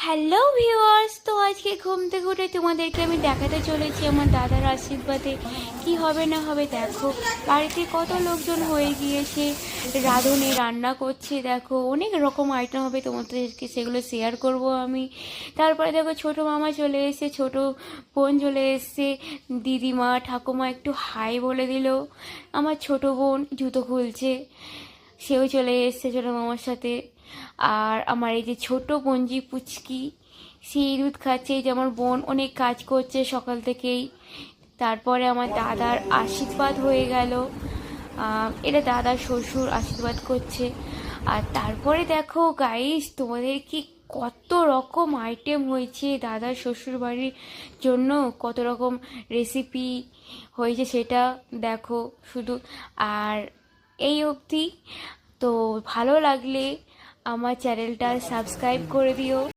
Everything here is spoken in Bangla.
হ্যালো ভিউয়ার্স, তো আজকে ঘুম থেকে উঠে তোমাদেরকে আমি দেখাতে চলেছি আমার দাদার আশীর্বাদে কি হবে না হবে। দেখো বাড়িতে কত লোকজন হয়ে গিয়েছে, রাঁধুনি রান্না করছে, দেখো অনেক রকম আইটেম হবে, তোমাদেরকে সেগুলো শেয়ার করব আমি। তারপরে দেখো ছোটো মামা চলে এসেছে, ছোটো বোন চলে এসছে, দিদিমা ঠাকুমা একটু হাই বলে দিল, আমার ছোটো বোন জুতো খুলছে সেও চলে এসছে ছোটো মামার সাথে। আর আমার এই যে ছোট বোনজি পুচকি, সেই দুধ খাচ্ছে। এই যে আমার বোন অনেক কাজ করছে সকাল থেকেই। তারপরে আমার দাদার আশীর্বাদ হয়ে গেল, এটা দাদার শ্বশুর আশীর্বাদ করছে। আর তারপরে দেখো গাইস, তোমাদের কি কত রকম আইটেম হয়েছে দাদার শ্বশুর বাড়ির জন্য, কত রকম রেসিপি হয়েছে সেটা দেখো শুধু। আর এই অবধি তো ভালো লাগলে আমার চ্যানেলটা সাবস্ক্রাইব করে দিও।